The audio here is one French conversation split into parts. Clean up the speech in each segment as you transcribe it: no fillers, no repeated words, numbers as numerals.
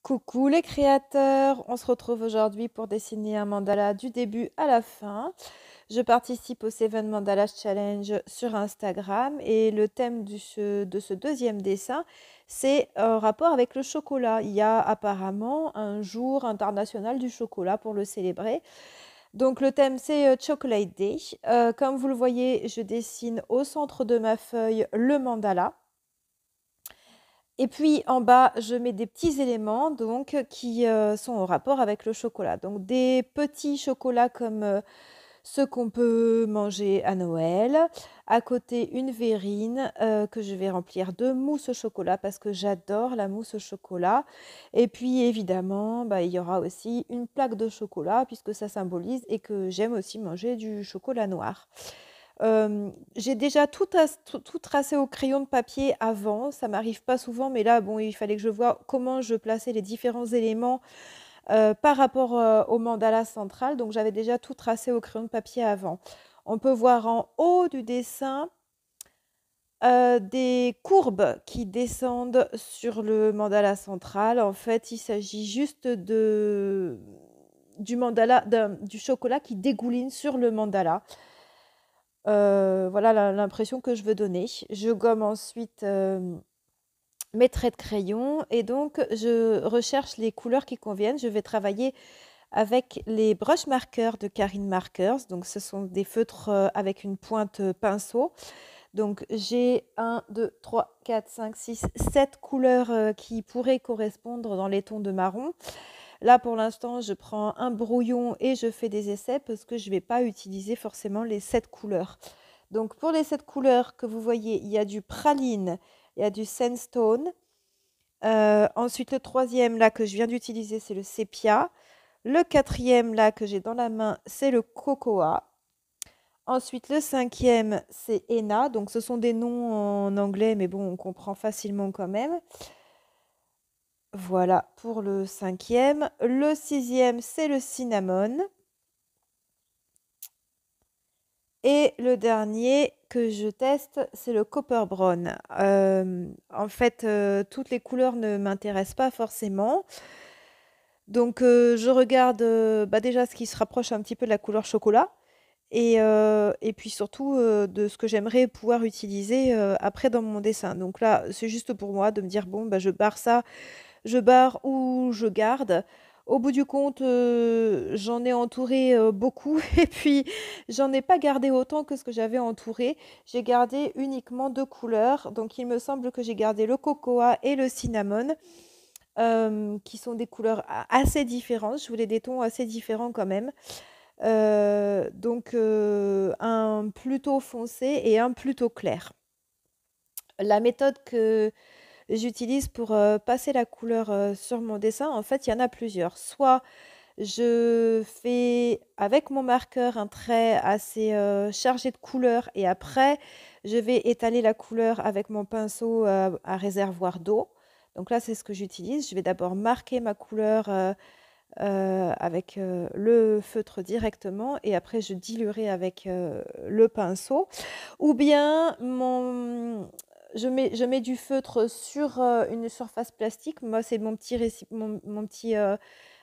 Coucou les créateurs, on se retrouve aujourd'hui pour dessiner un mandala du début à la fin. Je participe au Seven Mandalas Challenge sur Instagram et le thème de ce deuxième dessin, c'est en rapport avec le chocolat. Il y a apparemment un jour international du chocolat pour le célébrer. Donc le thème c'est Chocolate Day. Comme vous le voyez, je dessine au centre de ma feuille le mandala. Et puis en bas, je mets des petits éléments donc qui sont en rapport avec le chocolat. Donc des petits chocolats comme ceux qu'on peut manger à Noël. À côté, une verrine que je vais remplir de mousse au chocolat parce que j'adore la mousse au chocolat. Et puis évidemment, il y aura aussi une plaque de chocolat puisque ça symbolise et que j'aime aussi manger du chocolat noir. J'ai déjà tout tracé au crayon de papier avant, ça m'arrive pas souvent, mais là, bon, il fallait que je voie comment je plaçais les différents éléments, par rapport, au mandala central, donc j'avais déjà tout tracé au crayon de papier avant. On peut voir en haut du dessin, des courbes qui descendent sur le mandala central. En fait, il s'agit juste du chocolat qui dégouline sur le mandala. Voilà l'impression que je veux donner. Je gomme ensuite mes traits de crayon et donc je recherche les couleurs qui conviennent. Je vais travailler avec les brush markers de Carine Markers. Donc ce sont des feutres avec une pointe pinceau. Donc j'ai 1, 2, 3, 4, 5, 6, 7 couleurs qui pourraient correspondre dans les tons de marron. Là, pour l'instant, je prends un brouillon et je fais des essais parce que je ne vais pas utiliser forcément les 7 couleurs. Donc, pour les 7 couleurs que vous voyez, il y a du praline, il y a du sandstone. Ensuite, le troisième là que je viens d'utiliser, c'est le sépia. Le quatrième là que j'ai dans la main, c'est le cocoa. Ensuite, le cinquième, c'est henna. Donc, ce sont des noms en anglais, mais bon, on comprend facilement quand même. Voilà pour le cinquième. Le sixième, c'est le cinnamon. Et le dernier que je teste, c'est le copper brown. En fait, toutes les couleurs ne m'intéressent pas forcément. Donc, je regarde déjà ce qui se rapproche un petit peu de la couleur chocolat. Et puis surtout de ce que j'aimerais pouvoir utiliser après dans mon dessin. Donc là, c'est juste pour moi de me dire, bon, je barre ça. Je barre ou je garde. Au bout du compte, j'en ai entouré, beaucoup et puis j'en ai pas gardé autant que ce que j'avais entouré. J'ai gardé uniquement 2 couleurs, donc il me semble que j'ai gardé le cocoa et le cinnamon, qui sont des couleurs a assez différentes. Je voulais des tons assez différents quand même. Un plutôt foncé et un plutôt clair. La méthode que j'utilise pour passer la couleur sur mon dessin, en fait, il y en a plusieurs. Soit je fais avec mon marqueur un trait assez chargé de couleur et après, je vais étaler la couleur avec mon pinceau à réservoir d'eau. Donc là, c'est ce que j'utilise. Je vais d'abord marquer ma couleur avec le feutre directement et après, je diluerai avec le pinceau. Ou bien je mets du feutre sur une surface plastique. Moi, c'est mon petit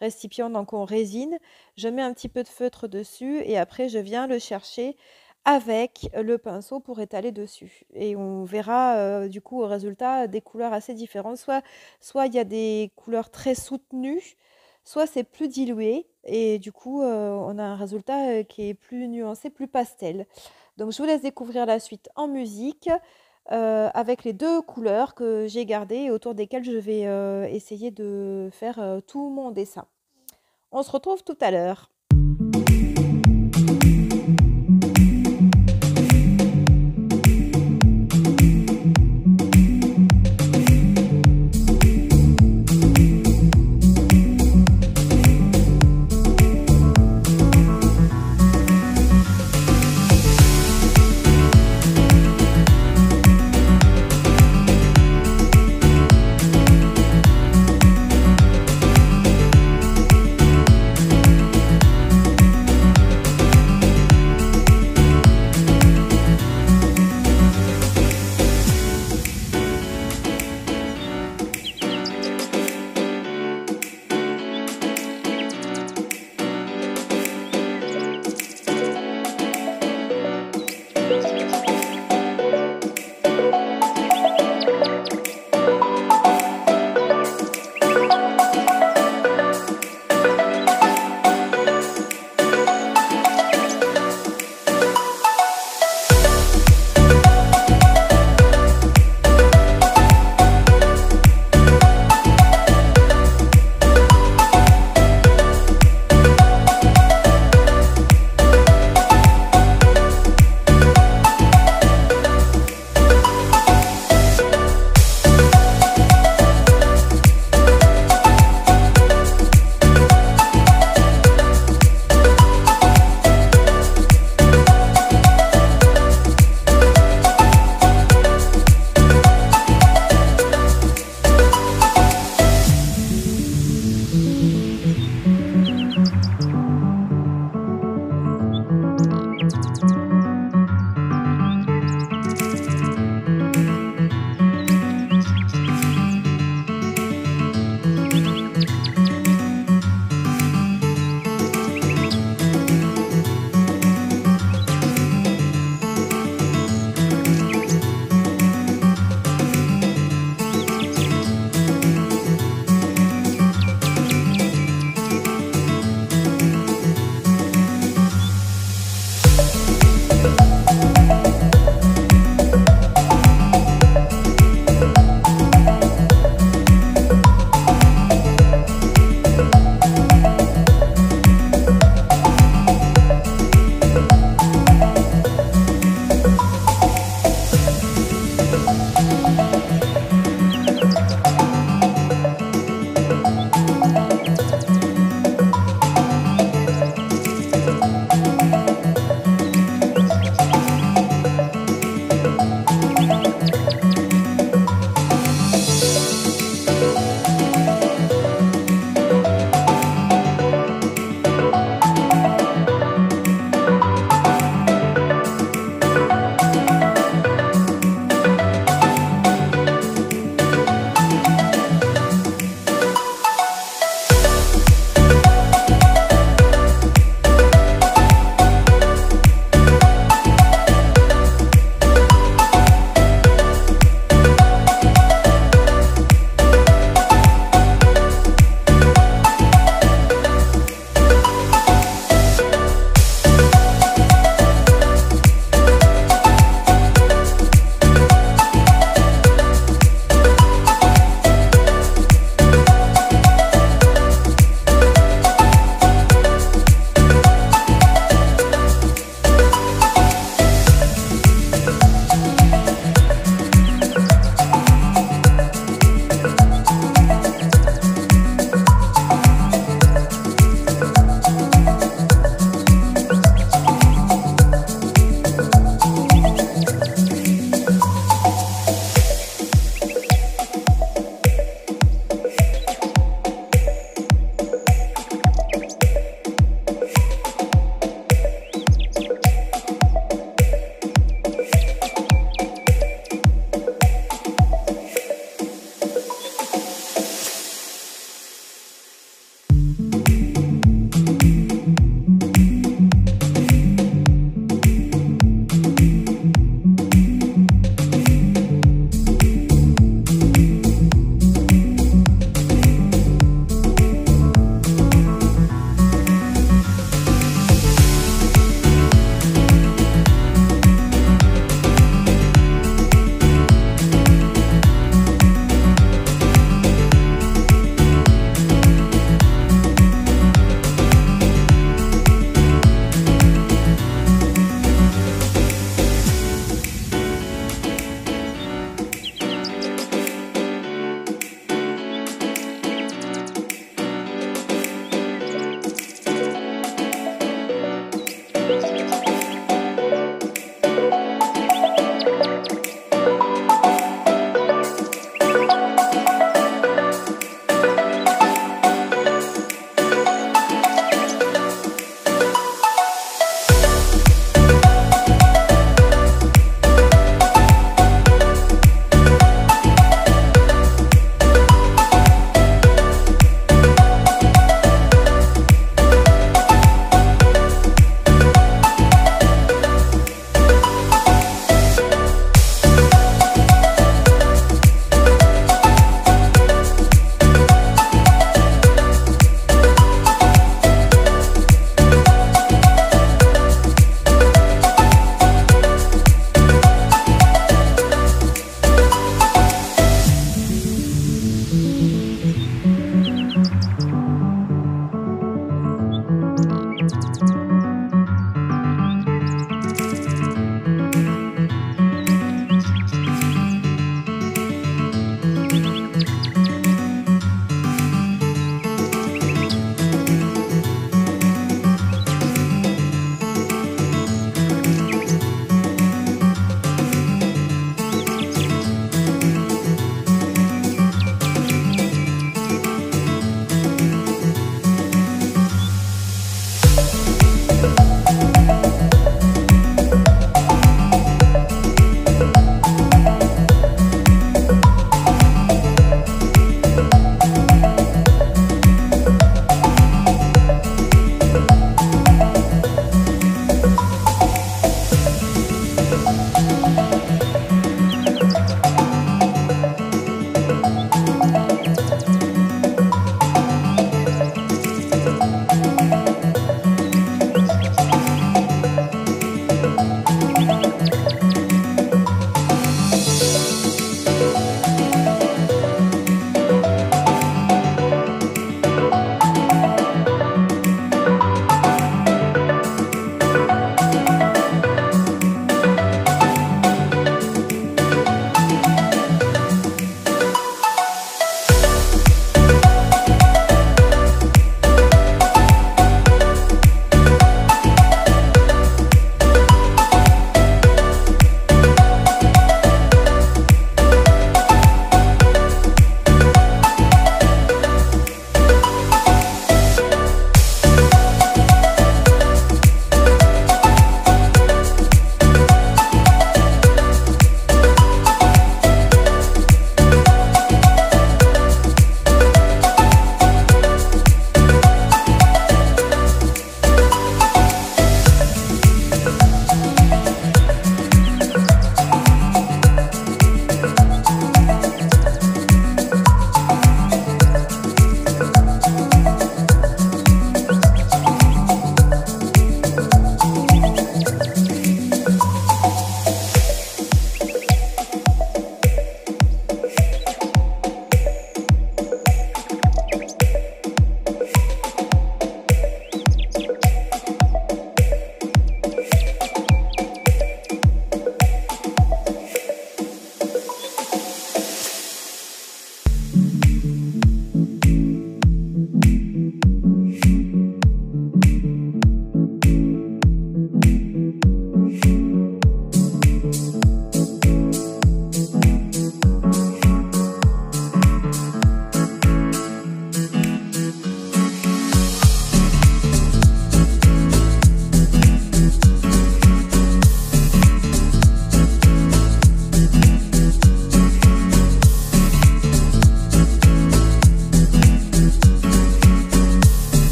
récipient donc en résine. Je mets un petit peu de feutre dessus et après, je viens le chercher avec le pinceau pour étaler dessus. Et on verra du coup au résultat des couleurs assez différentes. Soit il y a des couleurs très soutenues, soit c'est plus dilué et du coup, on a un résultat qui est plus nuancé, plus pastel. Donc, je vous laisse découvrir la suite en musique avec les 2 couleurs que j'ai gardées et autour desquelles je vais essayer de faire tout mon dessin. On se retrouve tout à l'heure.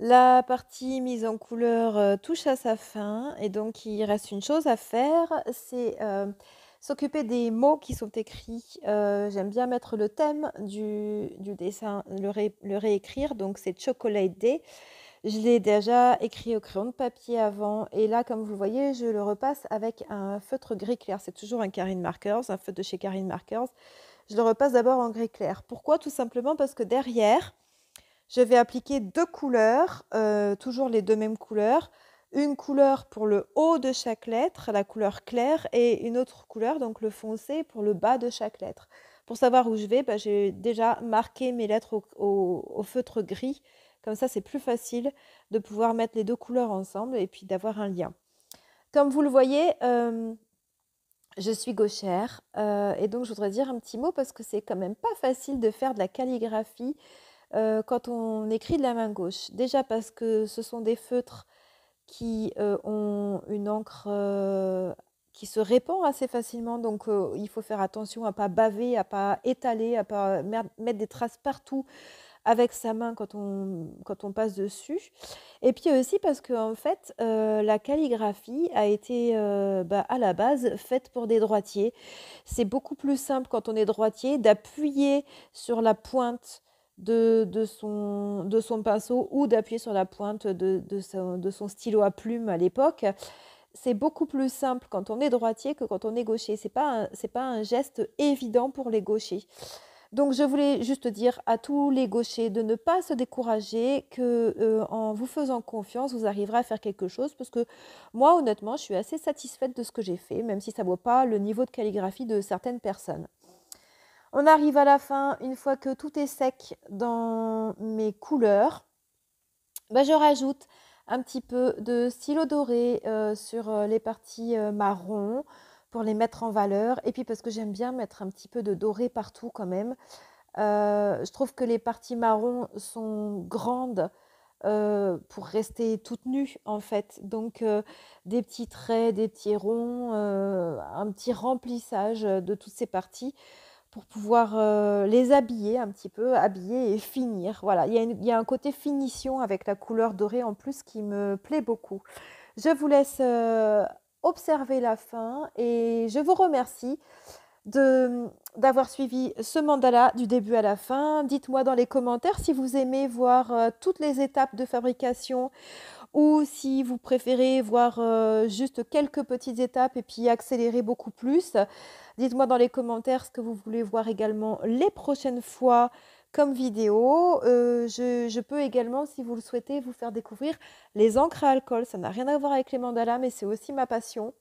La partie mise en couleur touche à sa fin et donc il reste une chose à faire, c'est s'occuper des mots qui sont écrits. J'aime bien mettre le thème du dessin, le réécrire, donc c'est Chocolate Day. Je l'ai déjà écrit au crayon de papier avant et là, comme vous le voyez, je le repasse avec un feutre gris clair. C'est toujours un Carine Markers, un feutre de chez Carine Markers. Je le repasse d'abord en gris clair. Pourquoi? Tout simplement parce que derrière, je vais appliquer 2 couleurs, toujours les 2 mêmes couleurs. Une couleur pour le haut de chaque lettre, la couleur claire, et une autre couleur, donc le foncé, pour le bas de chaque lettre. Pour savoir où je vais, bah, j'ai déjà marqué mes lettres au feutre gris. Comme ça, c'est plus facile de pouvoir mettre les 2 couleurs ensemble et puis d'avoir un lien. Comme vous le voyez, je suis gauchère, et donc je voudrais dire un petit mot parce que c'est quand même pas facile de faire de la calligraphie quand on écrit de la main gauche. Déjà parce que ce sont des feutres qui ont une encre qui se répand assez facilement, donc il faut faire attention à ne pas baver, à ne pas étaler, à ne pas mettre des traces partout avec sa main quand on passe dessus. Et puis aussi parce que en fait, la calligraphie a été à la base faite pour des droitiers. C'est beaucoup plus simple quand on est droitier d'appuyer sur la pointe de son pinceau ou d'appuyer sur la pointe de son stylo à plume à l'époque. C'est beaucoup plus simple quand on est droitier que quand on est gaucher. C'est pas un geste évident pour les gauchers. Donc je voulais juste dire à tous les gauchers de ne pas se décourager, que en vous faisant confiance, vous arriverez à faire quelque chose, parce que moi, honnêtement, je suis assez satisfaite de ce que j'ai fait, même si ça ne vaut pas le niveau de calligraphie de certaines personnes. On arrive à la fin, une fois que tout est sec dans mes couleurs, je rajoute un petit peu de stylo doré sur les parties marron pour les mettre en valeur. Et puis parce que j'aime bien mettre un petit peu de doré partout quand même. Je trouve que les parties marron sont grandes pour rester toutes nues en fait. Donc des petits traits, des petits ronds, un petit remplissage de toutes ces parties pour pouvoir les habiller un petit peu, habiller et finir. Voilà, il y a un côté finition avec la couleur dorée en plus qui me plaît beaucoup. Je vous laisse observer la fin et je vous remercie d'avoir suivi ce mandala du début à la fin. Dites-moi dans les commentaires si vous aimez voir toutes les étapes de fabrication ou si vous préférez voir juste quelques petites étapes et puis accélérer beaucoup plus. Dites-moi dans les commentaires ce que vous voulez voir également les prochaines fois comme vidéo. Je peux également, si vous le souhaitez, vous faire découvrir les encres à alcool. Ça n'a rien à voir avec les mandalas, mais c'est aussi ma passion.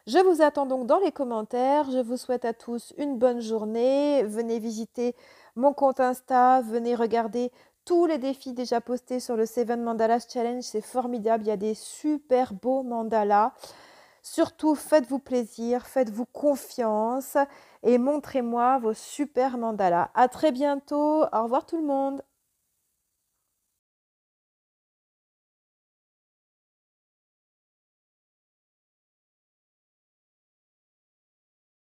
Je vous attends donc dans les commentaires. Je vous souhaite à tous une bonne journée. Venez visiter mon compte Insta. Venez regarder tous les défis déjà postés sur le 7 Mandalas Challenge. C'est formidable. Il y a des super beaux mandalas. Surtout, faites-vous plaisir, faites-vous confiance et montrez-moi vos super mandalas. À très bientôt. Au revoir tout le monde.